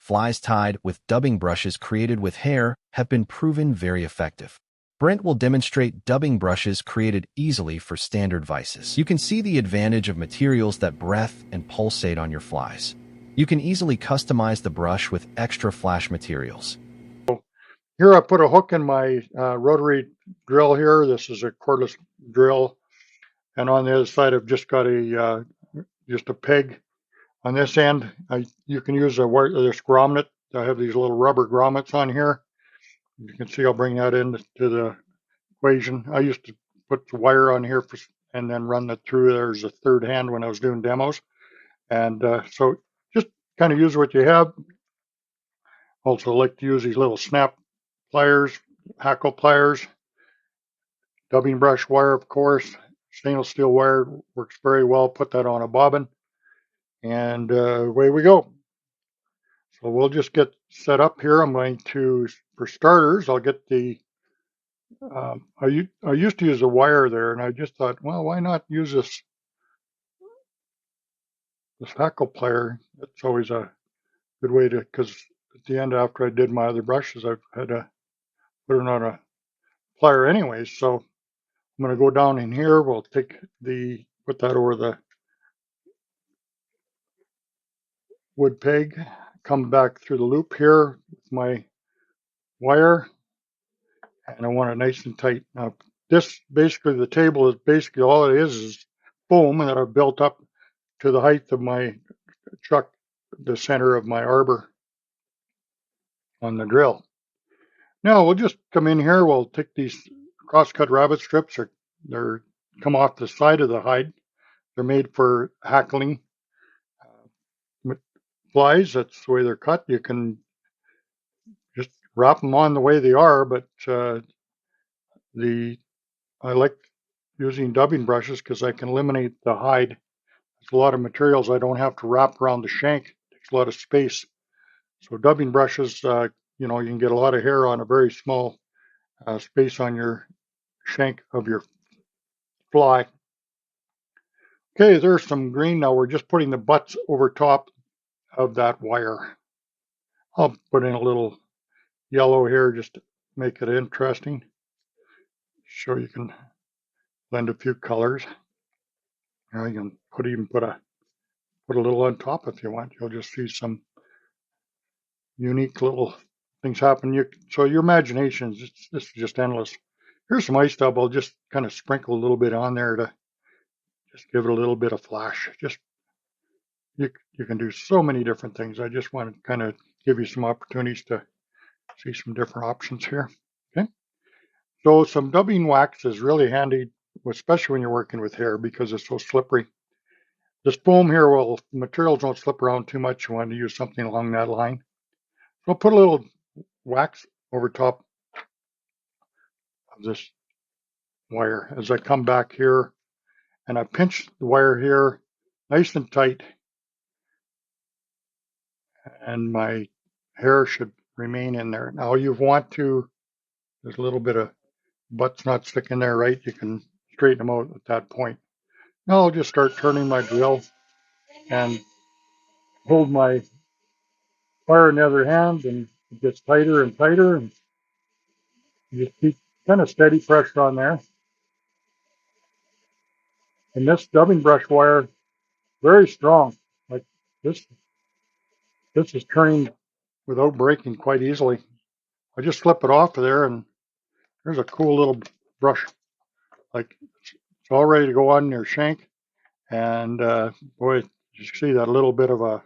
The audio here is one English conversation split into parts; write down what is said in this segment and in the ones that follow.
Flies tied with dubbing brushes created with hair have been proven very effective. Brent will demonstrate dubbing brushes created easily for standard vises. You can see the advantage of materials that breath and pulsate on your flies. You can easily customize the brush with extra flash materials. Here I put a hook in my rotary drill here. This is a cordless drill. And on the other side, I've just got just a peg. On this end, you can use this grommet. I have these little rubber grommets on here. You can see I'll bring that into the equation. I used to put the wire on here and then run it through. There's a third hand when I was doing demos. And so just kind of use what you have. Also like to use these little snap pliers, hackle pliers, dubbing brush wire, of course. Stainless steel wire works very well. Put that on a bobbin, and away we go. So we'll just get set up here. I'm going to, for starters, I'll get the, I used to use a wire there, and I just thought, well, why not use this hackle plier? It's always a good way to, because at the end, after I did my other brushes, I've had to put it on a plier anyways. So I'm going to go down in here. We'll put that over the wood peg, come back through the loop here with my wire, and I want it nice and tight. Now, this basically, the table is basically all it is foam that I've built up to the height of my chuck, the center of my arbor on the drill. Now we'll just come in here. We'll take these cross-cut rabbit strips. They're come off the side of the hide. They're made for hackling flies. That's the way they're cut. You can just wrap them on the way they are, but I like using dubbing brushes because I can eliminate the hide. There's a lot of materials I don't have to wrap around the shank. It takes a lot of space. So dubbing brushes, you can get a lot of hair on a very small space on your shank of your fly. Okay, there's some green. Now we're just putting the butts over top of that wire. I'll put in a little yellow here just to make it interesting. So you can blend a few colors. You can even put a little on top if you want. You'll just see some unique little things happen. So your imagination this is just endless. Here's some ice dub. I'll just kind of sprinkle a little bit on there to just give it a little bit of flash. Just you can do so many different things. I just want to kind of give you some opportunities to see some different options here. Okay. So some dubbing wax is really handy, especially when you're working with hair because it's so slippery. This foam here, materials don't slip around too much. You want to use something along that line. So I'll put a little wax over top of this wire as I come back here, and I pinch the wire here nice and tight, and my hair should remain in there. Now there's a little bit of butts not sticking there right. You can straighten them out at that point. Now I'll just start turning my drill and hold my wire in the other hand, and it gets tighter and tighter, and you just keep kind of steady pressure on there. And this dubbing brush wire, very strong. Like this is turning without breaking quite easily. I just slip it off of there, and there's a cool little brush. Like it's all ready to go on your shank. And boy, you see that little bit of a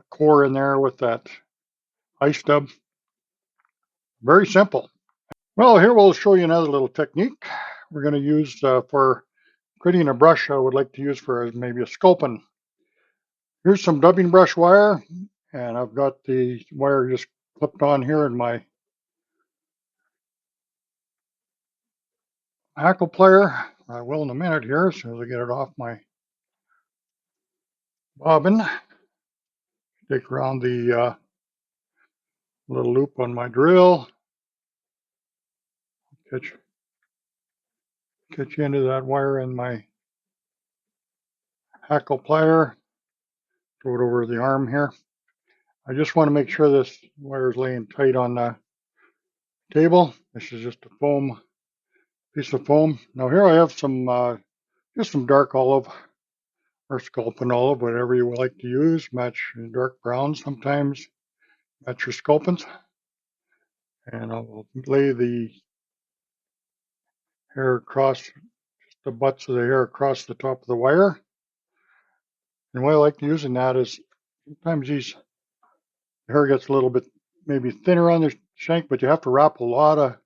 core in there with that ice dub. Very simple. Well, here we'll show you another little technique we're going to use for creating a brush I would like to use for maybe a sculpin. Here's some dubbing brush wire, and I've got the wire just clipped on here in my hackle plier. I will in a minute here as soon as I get it off my bobbin. Take around the little loop on my drill. Catch you into that wire in my hackle plier. Throw it over the arm here. I just want to make sure this wire is laying tight on the table. This is just a piece of foam. Now here I have some just some dark olive or sculpin olive, whatever you would like to use. Match dark brown sometimes. Match your sculpins. And I'll lay the hair across, the butts of the hair across the top of the wire. And why I like using that is sometimes the hair gets a little bit maybe thinner on the shank, but you have to wrap a lot of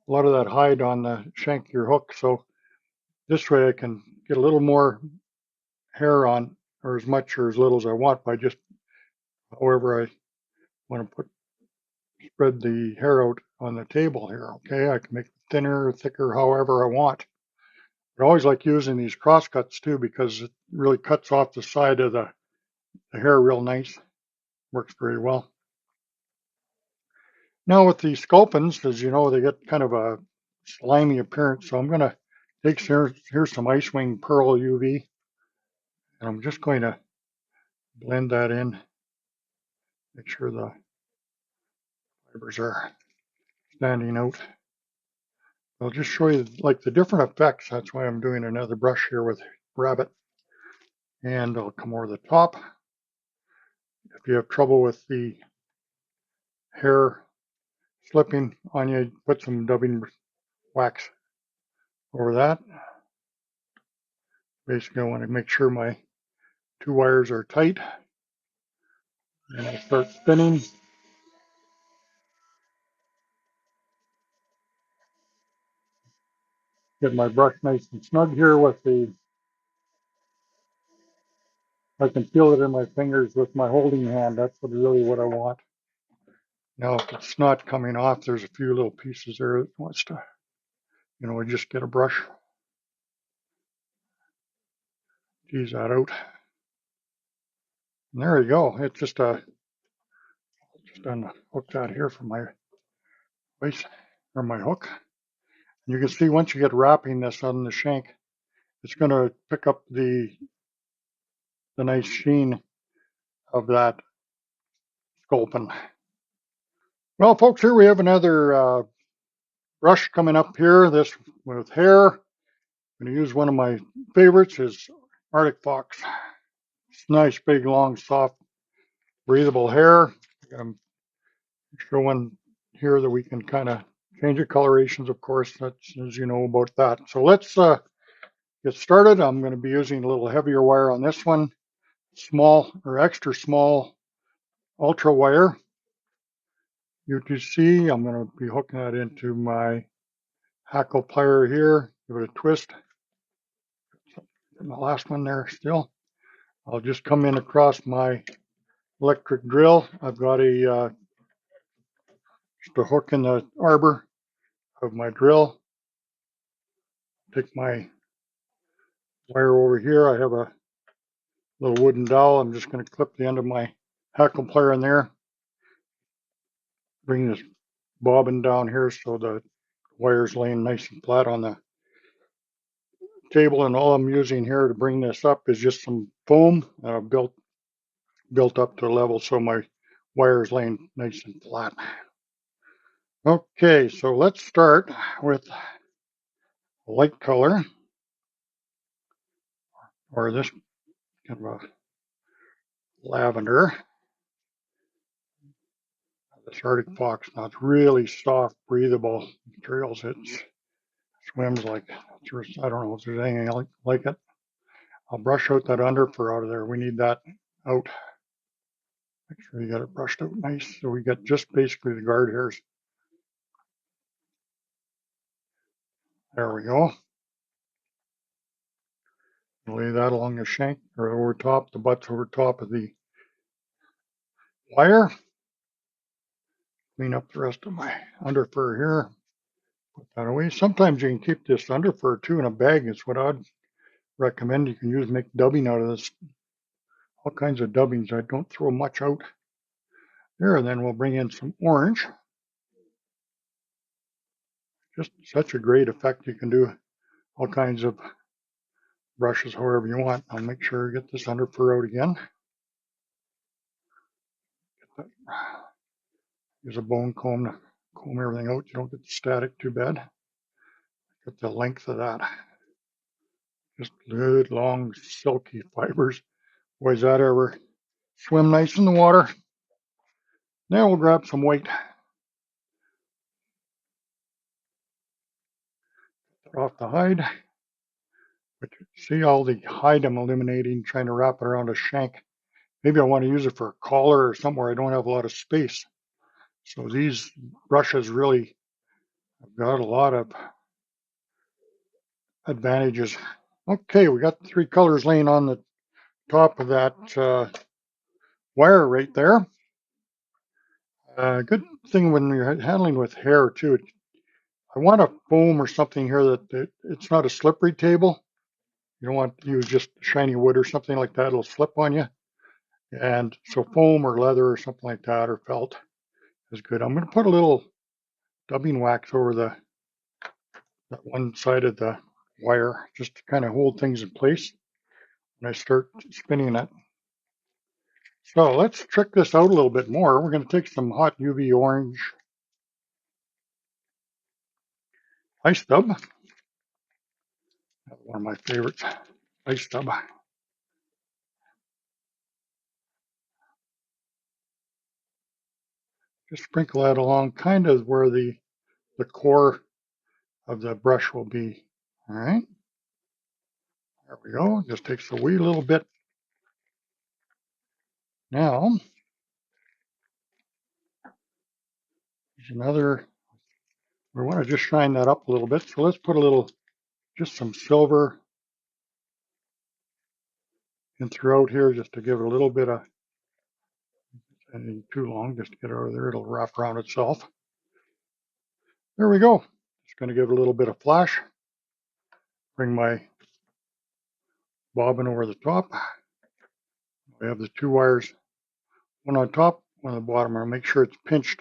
that hide on the shank of your hook. So this way I can get a little more hair on, or as much or as little as I want by just however I want to spread the hair out on the table here. Okay, I can make it thinner or thicker, however I want. I always like using these cross cuts too because it really cuts off the side of the hair real nice. Works very well. Now with the sculpins, as you know, they get kind of a slimy appearance. So I'm going to take here's some Ice Wing Pearl UV, and I'm just going to blend that in. Make sure the fibers are standing out. I'll just show you like the different effects. That's why I'm doing another brush here with Rabbit. And I'll come over the top. If you have trouble with the hair slipping on you, put some dubbing wax over that. Basically, I want to make sure my two wires are tight. And I start spinning. Get my brush nice and snug here with I can feel it in my fingers with my holding hand. That's really what I want. Now, if it's not coming off, there's a few little pieces there that wants to, I just get a brush, tease that out. And there you go. It's just unhook that here from my vise or my hook. And you can see once you get wrapping this on the shank, it's going to pick up the nice sheen of that sculpin. Well, folks, here we have another brush coming up here. This with hair. I'm going to use one of my favorites, is Arctic Fox. It's nice, big, long, soft, breathable hair. I'm showing here that we can kind of change the colorations, of course. That's, as you know about that. So let's get started. I'm going to be using a little heavier wire on this one. Small or extra small ultra wire. UTC. I'm going to be hooking that into my hackle plier here. Give it a twist. And the last one there still. I'll just come in across my electric drill. I've got just a hook in the arbor of my drill. Take my wire over here. I have a little wooden dowel. I'm just going to clip the end of my hackle plier in there. Bring this bobbin down here so the wire's laying nice and flat on the table. And all I'm using here to bring this up is just some foam that I've built up to a level so my wire is laying nice and flat. Okay, so let's start with a light color, or this kind of a lavender. This Arctic Fox, now it's really soft, breathable materials. It swims like, I don't know if there's anything like it. I'll brush out that underfur out of there. We need that out. Make sure you got it brushed out nice so we get just basically the guard hairs. There we go. Lay that along the shank or over top, the butt's over top of the wire. Clean up the rest of my underfur here. Put that away. Sometimes you can keep this underfur too in a bag. It's what I'd recommend. You can make dubbing out of this. All kinds of dubbings. I don't throw much out. There, and then we'll bring in some orange. Just such a great effect. You can do all kinds of brushes however you want. I'll make sure to get this underfur out again. Use a bone comb to comb everything out. You don't get the static too bad. Get the length of that. Just good, long, silky fibers. Boy, does that ever swim nice in the water. Now we'll grab some white. Off the hide. But see all the hide I'm eliminating, trying to wrap it around a shank. Maybe I want to use it for a collar or somewhere I don't have a lot of space. So these brushes really have got a lot of advantages. Okay, we got the three colors laying on the top of that wire right there. Good thing when you're handling with hair too. I want a foam or something here that it's not a slippery table. You don't want to use just shiny wood or something like that. It'll slip on you. And so foam or leather or something like that or felt is good. I'm going to put a little dubbing wax over that one side of the wire just to kind of hold things in place when I start spinning it. So let's trick this out a little bit more. We're going to take some hot UV orange ice dub. One of my favorites, ice dub. Just sprinkle that along kind of where the core of the brush will be. All right. There we go. Just takes a wee little bit. Now, there's another. We want to just shine that up a little bit. So let's put a little, just some silver in throughout here just to give it a little bit of, anything too long, just to get it over there. It'll wrap around itself. There we go. Just going to give it a little bit of flash. Bring my bobbin over the top. We have the two wires, one on top, one on the bottom. I'll make sure it's pinched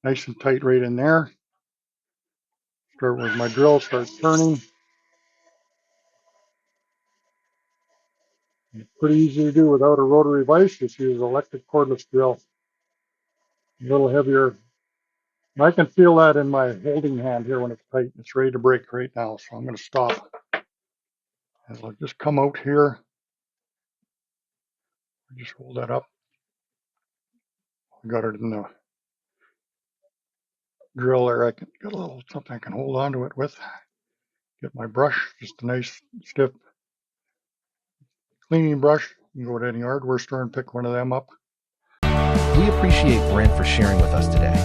nice and tight right in there. Start with my drill, start turning. It's pretty easy to do without a rotary vise. Just use an electric cordless drill. A little heavier. I can feel that in my holding hand here when it's tight. It's ready to break right now, so I'm going to stop. And it'll just come out here. Just hold that up. I got it in the drill there. I can get a little something I can hold onto it with. Get my brush, just a nice stiff cleaning brush. You can go to any hardware store and pick one of them up. We appreciate Brent for sharing with us today.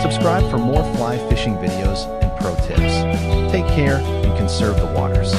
Subscribe for more fly fishing videos and pro tips. Take care and conserve the waters.